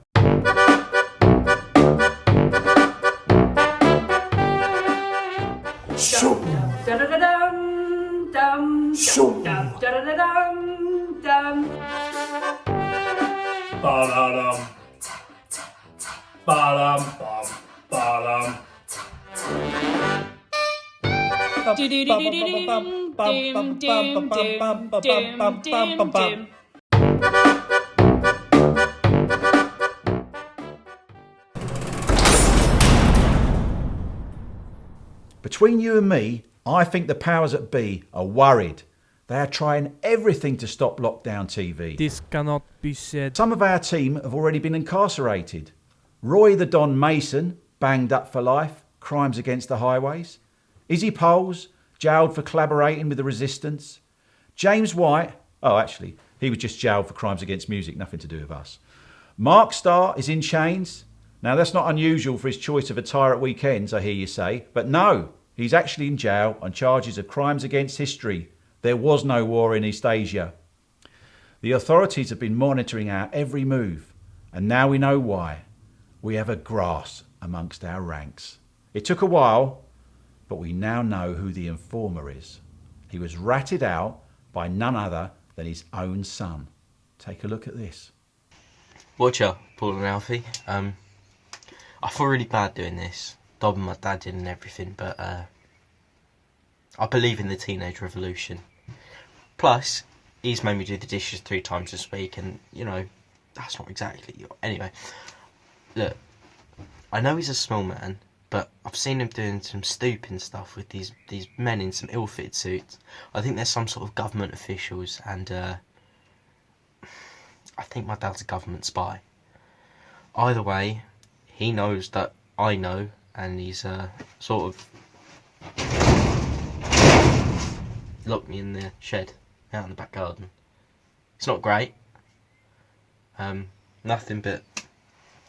Ba-da-dum. Ba-dum, bum, ba-dum. Between you and me, I think the powers that be are worried. They are trying everything to stop lockdown TV. This cannot be said. Some of our team have already been incarcerated. Roy the Don Mason, banged up for life, crimes against the highways. Izzy Poles, jailed for collaborating with the resistance. James White, he was just jailed for crimes against music, nothing to do with us. Mark Starr is in chains. Now that's not unusual for his choice of attire at weekends, I hear you say, but no, he's actually in jail on charges of crimes against history. There was no war in East Asia. The authorities have been monitoring our every move, and now we know why. We have a grass amongst our ranks. It took a while, but we now know who the informer is. He was ratted out by none other than his own son. Take a look at this. Watch out, Paul and Alfie. I feel really bad doing this, dobbing my dad in and everything, but I believe in the teenage revolution. Plus, he's made me do the dishes 3 times this week, and, that's not exactly... Anyway, look, I know he's a small man, but I've seen him doing some stooping stuff with these men in some ill-fitted suits. I think there's some sort of government officials, and I think my dad's a government spy. Either way, he knows that I know, and he's sort of locked me in the shed out in the back garden. It's not great. Nothing but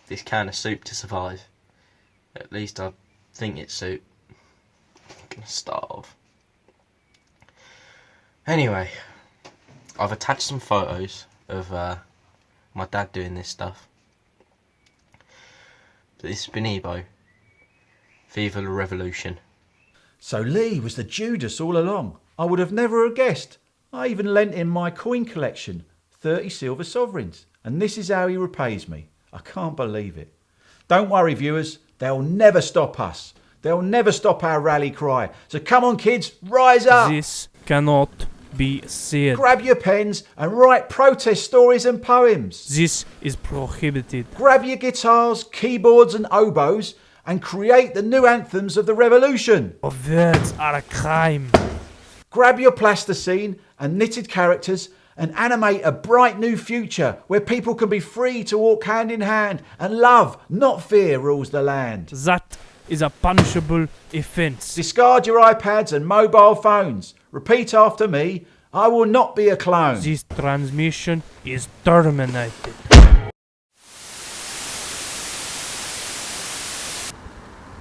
this can of soup to survive. At least I think it's soup. I'm gonna starve. Anyway, I've attached some photos of my dad doing this stuff. But this has been Ebo. Viva la Revolution. So Lee was the Judas all along. I would have never have guessed. I even lent him my coin collection, 30 silver sovereigns. And this is how he repays me. I can't believe it. Don't worry, viewers. They'll never stop us. They'll never stop our rally cry. So come on, kids, rise up. This cannot be said. Grab your pens and write protest stories and poems. This is prohibited. Grab your guitars, keyboards and oboes and create the new anthems of the revolution. Words are a crime. Grab your plasticine and knitted characters and animate a bright new future where people can be free to walk hand in hand and love, not fear, rules the land. That is a punishable offence. Discard your iPads and mobile phones. Repeat after me. I will not be a clone. This transmission is terminated.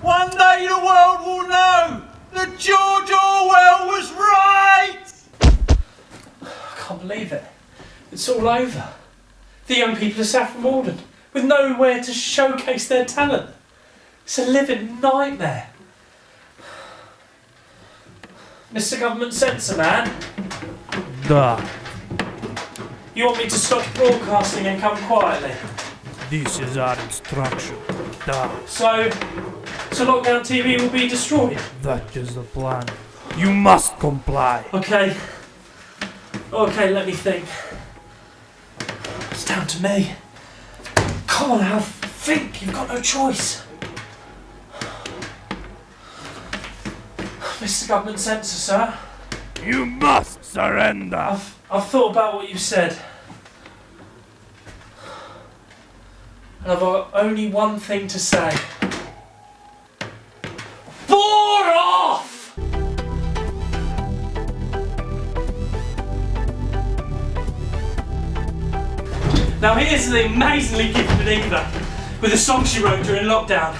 One day the world will know that George Orwell was right! I can't believe it. It's all over. The young people of Saffron Walden, with nowhere to showcase their talent. It's a living nightmare. Mr. Government Censor Man, Duh. you want me to stop broadcasting and come quietly? This is our instruction. Duh. So Lockdown TV will be destroyed? That is the plan. You must comply. Okay, let me think. It's down to me. Come on, Alf, think. You've got no choice. Mr. Government Censor, sir. You must surrender. I've thought about what you said. And I've got only one thing to say. Bore off! Now here's the amazingly gifted Eva with a song she wrote during lockdown.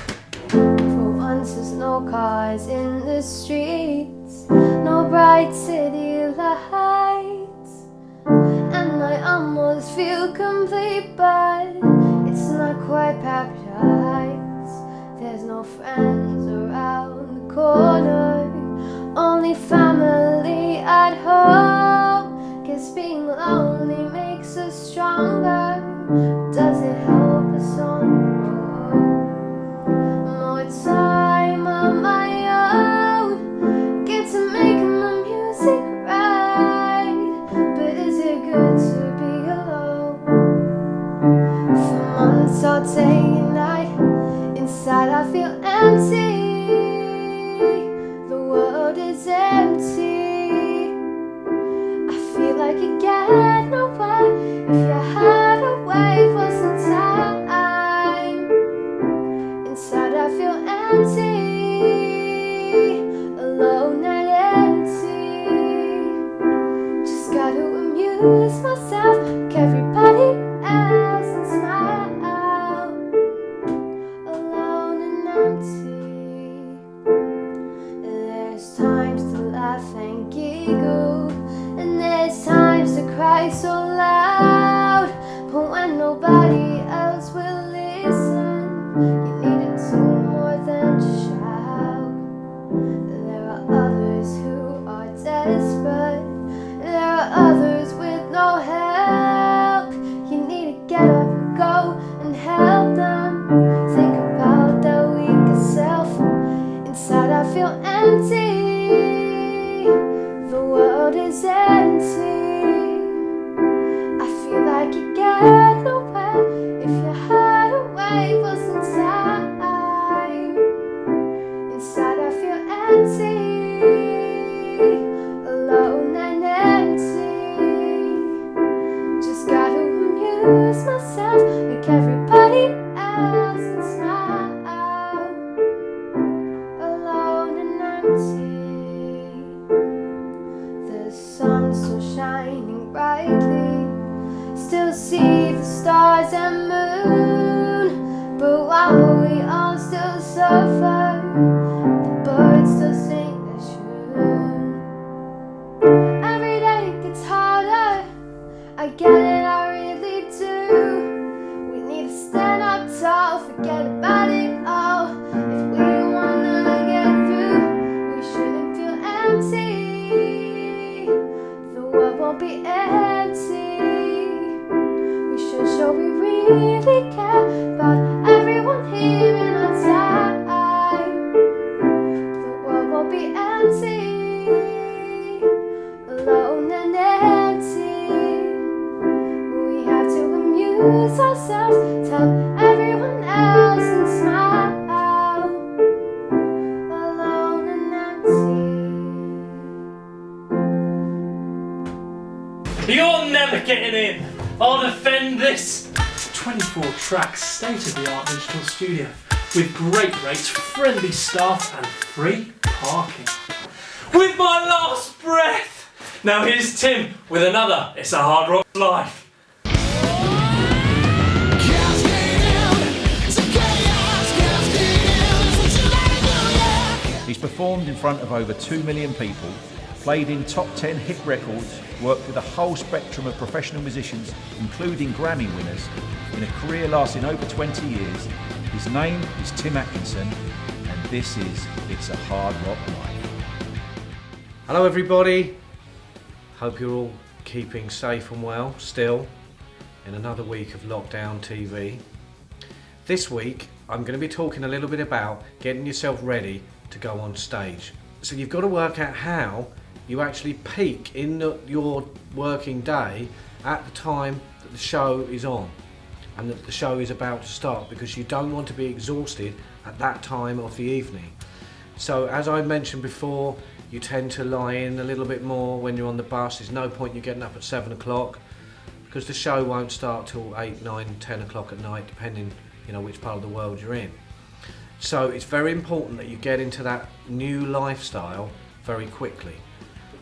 For once there's no cars in the streets, no bright city lights, and I almost feel complete, but it's not quite paradise. There's no friends around the corner, only family at home. Guess being lonely makes us stronger. Does it help us on the road? More time on my own, get to making my music right. But is it good to be alone? For months all day and night, inside I feel empty. The world is empty. I feel like you get nowhere if you had away for some time. Inside I feel empty, alone and empty. Just gotta amuse myself, like everybody else, and smile. Alone and empty. There's times to laugh and giggle, and there's times to cry so loud. But when nobody else will listen, you need to do more than just shout. There are others who are desperate. There are others with no help. You need to get up and go and help them. Think about their weaker self. Inside I feel empty. The world is empty. I feel like you get nowhere if you had away for some time. Inside I feel empty, alone and empty. Just gotta amuse myself like everybody else and smile. Alone and empty. The sun's still shining brightly, still see the stars and moon. But while we all still suffer, the birds still sing their tune. Every day gets harder, I get it, I really do. We need to stand up tall, forget about it really care about everyone here in our time. The world won't be empty, alone and empty. We have to amuse ourselves, tell everyone else and smile, alone and empty. You're never getting in. I'll defend this. It's a 24-track, state-of-the-art digital studio with great rates, friendly staff and free parking. With my last breath. Now here's Tim with another It's a Hard Rock Life. He's performed in front of over 2 million people, played in top 10 hit records, worked with a whole spectrum of professional musicians, including Grammy winners, in a career lasting over 20 years. His name is Tim Atkinson, and this is It's a Hard Rock Life. Hello everybody, hope you're all keeping safe and well still in another week of Lockdown TV. This week I'm going to be talking a little bit about getting yourself ready to go on stage. So you've got to work out how you actually peak in your working day at the time that the show is on and that the show is about to start, because you don't want to be exhausted at that time of the evening. So as I mentioned before, you tend to lie in a little bit more when you're on the bus. There's no point you getting up at 7 o'clock because the show won't start till 8, 9, 10 o'clock at night, depending which part of the world you're in. So it's very important that you get into that new lifestyle very quickly.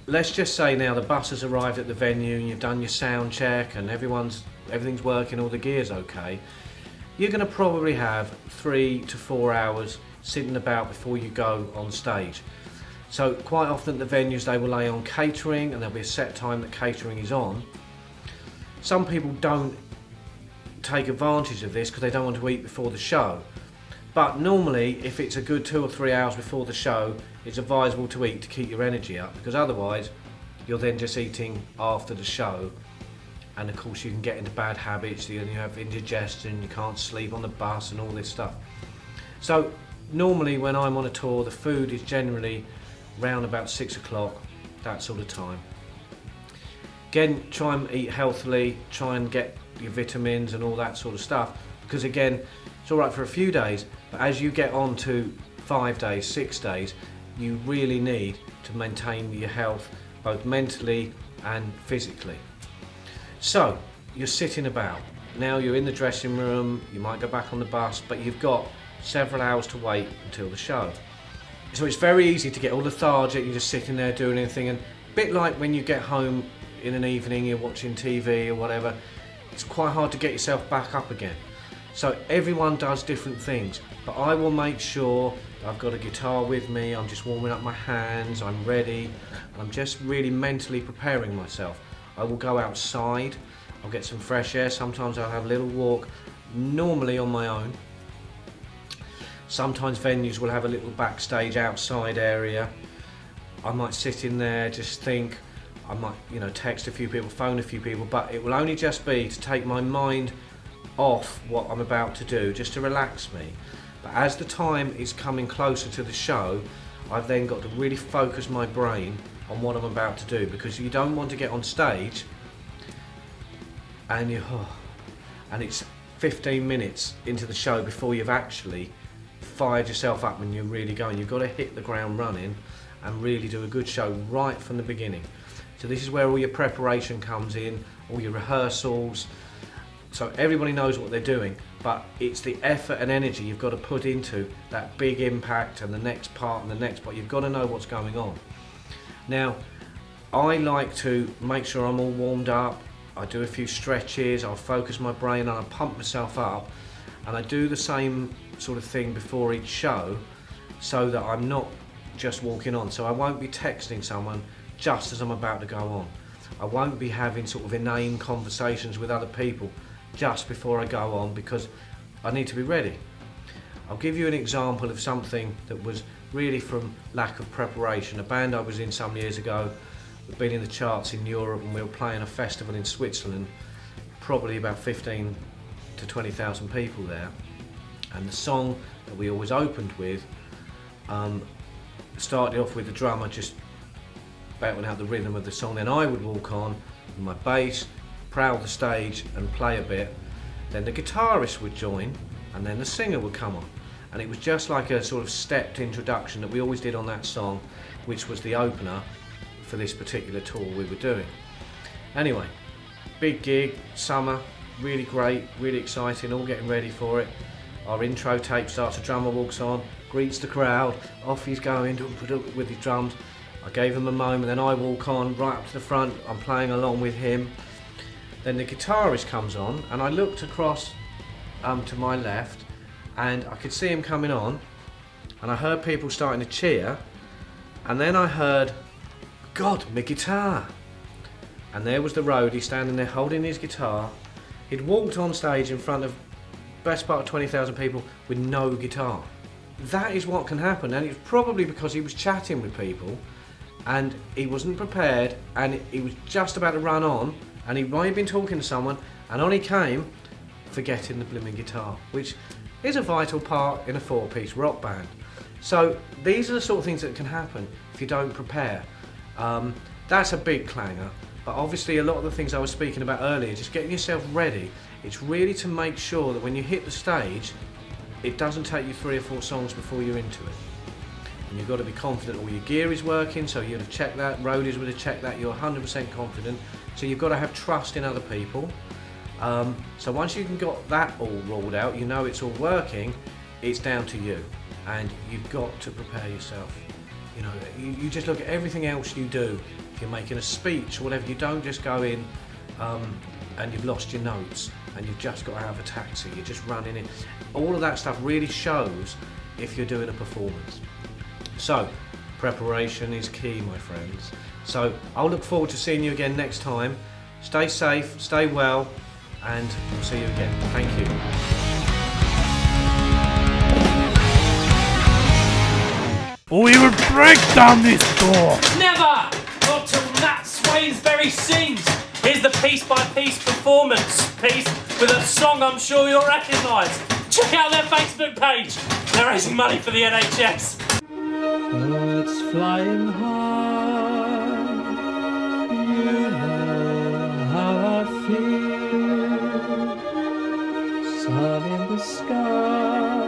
Let's just say now the bus has arrived at the venue and you've done your sound check and everything's working, all the gear's okay. You're going to probably have 3 to 4 hours sitting about before you go on stage. So quite often at the venues they will lay on catering and there'll be a set time that catering is on. Some people don't take advantage of this because they don't want to eat before the show. But normally, if it's a good 2 or 3 hours before the show, it's advisable to eat to keep your energy up, because otherwise you're then just eating after the show, and of course you can get into bad habits. You have indigestion, you can't sleep on the bus and all this stuff. So normally when I'm on a tour, the food is generally round about 6 o'clock, that sort of time. Again, try and eat healthily, try and get your vitamins and all that sort of stuff, because again, it's all right for a few days, but as you get on to 5 days, 6 days, you really need to maintain your health both mentally and physically. So you're sitting about, now you're in the dressing room, you might go back on the bus, but you've got several hours to wait until the show. So it's very easy to get all lethargic, you're just sitting there doing anything, and a bit like when you get home in an evening, you're watching TV or whatever, it's quite hard to get yourself back up again. So everyone does different things, but I will make sure that I've got a guitar with me, I'm just warming up my hands, I'm ready, I'm just really mentally preparing myself. I will go outside, I'll get some fresh air, sometimes I'll have a little walk, normally on my own. Sometimes venues will have a little backstage outside area. I might sit in there, just think, I might text a few people, phone a few people, but it will only just be to take my mind off what I'm about to do, just to relax me. But as the time is coming closer to the show, I've then got to really focus my brain on what I'm about to do, because you don't want to get on stage and it's 15 minutes into the show before you've actually fired yourself up and you're really going. You've got to hit the ground running and really do a good show right from the beginning. So this is where all your preparation comes in, all your rehearsals. So everybody knows what they're doing, but it's the effort and energy you've got to put into that big impact and the next part and the next part. You've got to know what's going on. Now, I like to make sure I'm all warmed up. I do a few stretches, I'll focus my brain and I'll pump myself up, and I do the same sort of thing before each show so that I'm not just walking on. So I won't be texting someone just as I'm about to go on. I won't be having sort of inane conversations with other people just before I go on, because I need to be ready. I'll give you an example of something that was really from lack of preparation. A band I was in some years ago, we'd been in the charts in Europe, and we were playing a festival in Switzerland probably about 15 to 20,000 people there, and the song that we always opened with started off with the drummer just battling out the rhythm of the song. Then I would walk on with my bass, prowl the stage and play a bit. Then the guitarist would join, and then the singer would come on. And it was just like a sort of stepped introduction that we always did on that song, which was the opener for this particular tour we were doing. Anyway, big gig, summer, really great, really exciting, all getting ready for it. Our intro tape starts, a drummer walks on, greets the crowd, off he's going with his drums. I gave him a moment, then I walk on right up to the front, I'm playing along with him. Then the guitarist comes on, and I looked across to my left, and I could see him coming on, and I heard people starting to cheer, and then I heard, God, my guitar. And there was the roadie standing there holding his guitar. He'd walked on stage in front of best part of 20,000 people with no guitar. That is what can happen, and it's probably because he was chatting with people and he wasn't prepared, and he was just about to run on, and he might have been talking to someone, and on he came, forgetting the blooming guitar, which is a vital part in a four-piece rock band. So these are the sort of things that can happen if you don't prepare. That's a big clanger, but obviously a lot of the things I was speaking about earlier, just getting yourself ready, it's really to make sure that when you hit the stage, it doesn't take you 3 or 4 songs before you're into it. And you've got to be confident all your gear is working, so you'd have checked that, roadies would have checked that, you're 100% confident. So you've got to have trust in other people. So once you've got that all rolled out, you know it's all working, it's down to you. And you've got to prepare yourself. You know, you just look at everything else you do. If you're making a speech or whatever, you don't just go in and you've lost your notes and you've just got to have a taxi, you're just running in. All of that stuff really shows if you're doing a performance. So, preparation is key, my friends. So, I'll look forward to seeing you again next time. Stay safe, stay well, and we'll see you again. Thank you. We will break down this door! Never! Not till Nat Swainsbury sings! Here's the piece-by-piece performance piece with a song I'm sure you'll recognise. Check out their Facebook page. They're raising money for the NHS. Birds flying high, you know how I feel. Sun in the sky,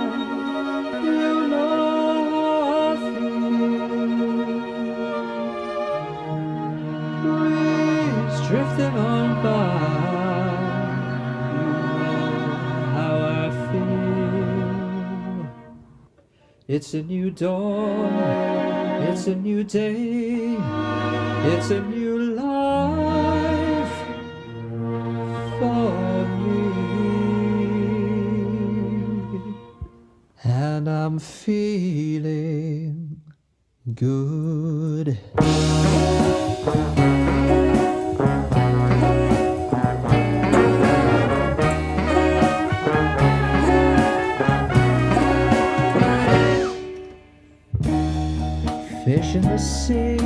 you know how I feel. Breeze drifting on by, you know how I feel. It's a new dawn, it's a new day, it's a new life for me, and I'm feeling good. Fish in the sea,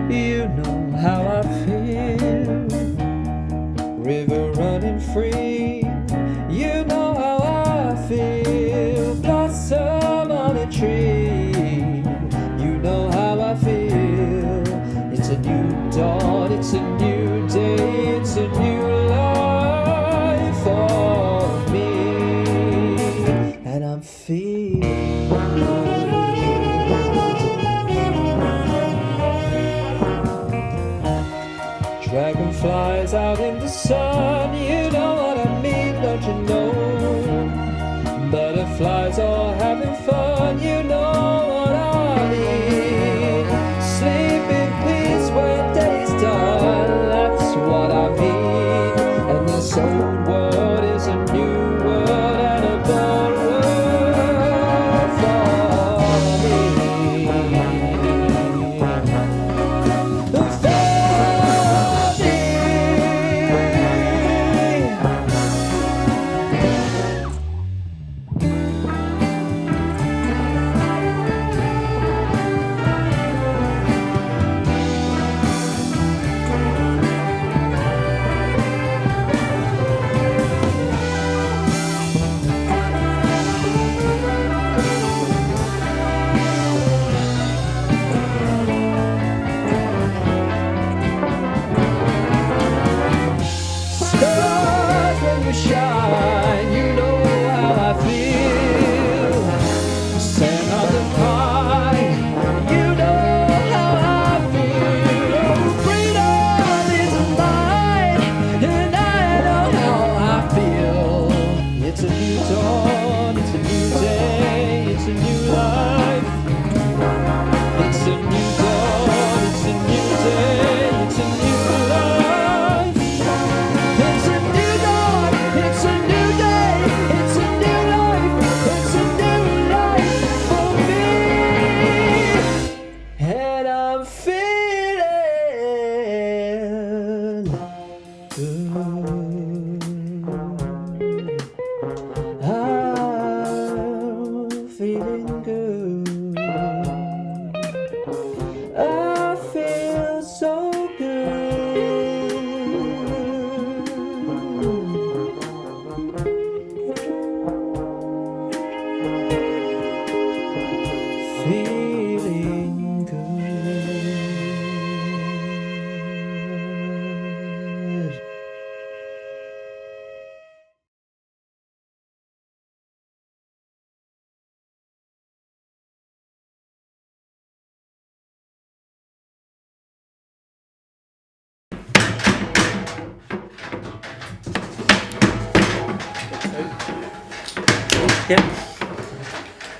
you know how I feel. River running free, you know how I feel. Blossom on a tree, you know how I feel. It's a new dawn, it's a new day, it's a new life for me, and I'm feeling good. Dragonflies out in the sun, you know what I mean, don't you know? Butterflies all having fun, you know what I mean. Sleep in peace when day's done, that's what I mean. And this old world is a new world and a better world for me.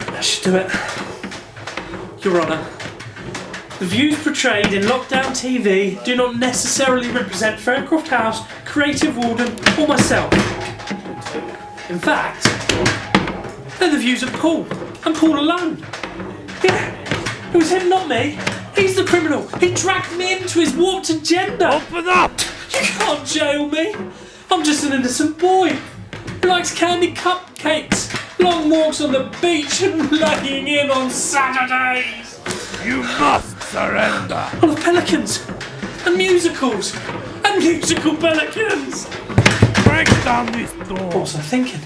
That should do it. Your Honour, the views portrayed in Lockdown TV do not necessarily represent Faircroft House, Creative Walden or myself. In fact, they're the views of Paul, and Paul alone. Yeah, it was him, not me. He's the criminal. He dragged me into his warped agenda. Open up! You can't jail me. I'm just an innocent boy who likes candy cupcakes, long walks on the beach and laying in on Saturdays. You must surrender. I love pelicans and musicals and musical pelicans. Break down this door. What was I thinking?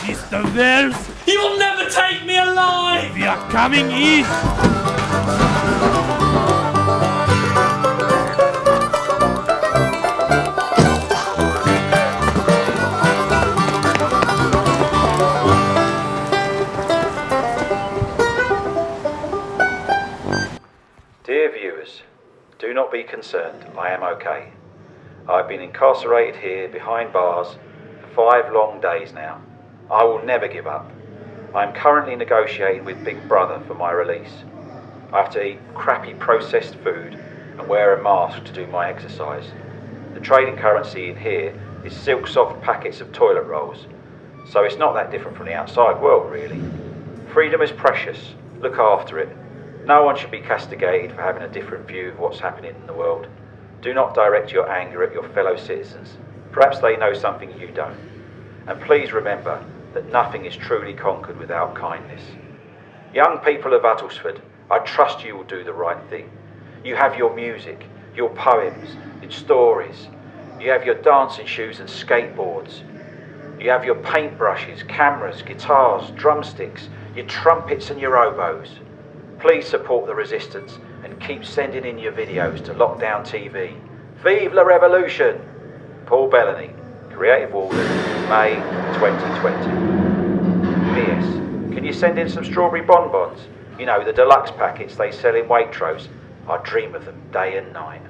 Mr. Wells, You'll never take me alive. we are coming in. Dear viewers, do not be concerned, I am okay. I've been incarcerated here behind bars for 5 long days now. I will never give up. I am currently negotiating with Big Brother for my release. I have to eat crappy processed food and wear a mask to do my exercise. The trading currency in here is silk soft packets of toilet rolls, so it's not that different from the outside world really. Freedom is precious, look after it. No one should be castigated for having a different view of what's happening in the world. Do not direct your anger at your fellow citizens. Perhaps they know something you don't. And please remember that nothing is truly conquered without kindness. Young people of Uttlesford, I trust you will do the right thing. You have your music, your poems, your stories. You have your dancing shoes and skateboards. You have your paintbrushes, cameras, guitars, drumsticks, your trumpets and your oboes. Please support the resistance and keep sending in your videos to Lockdown TV. Vive la Revolution! Paul Bellany, Creative Walden, May 2020. P.S. Can you send in some strawberry bonbons? You know, the deluxe packets they sell in Waitrose. I dream of them day and night.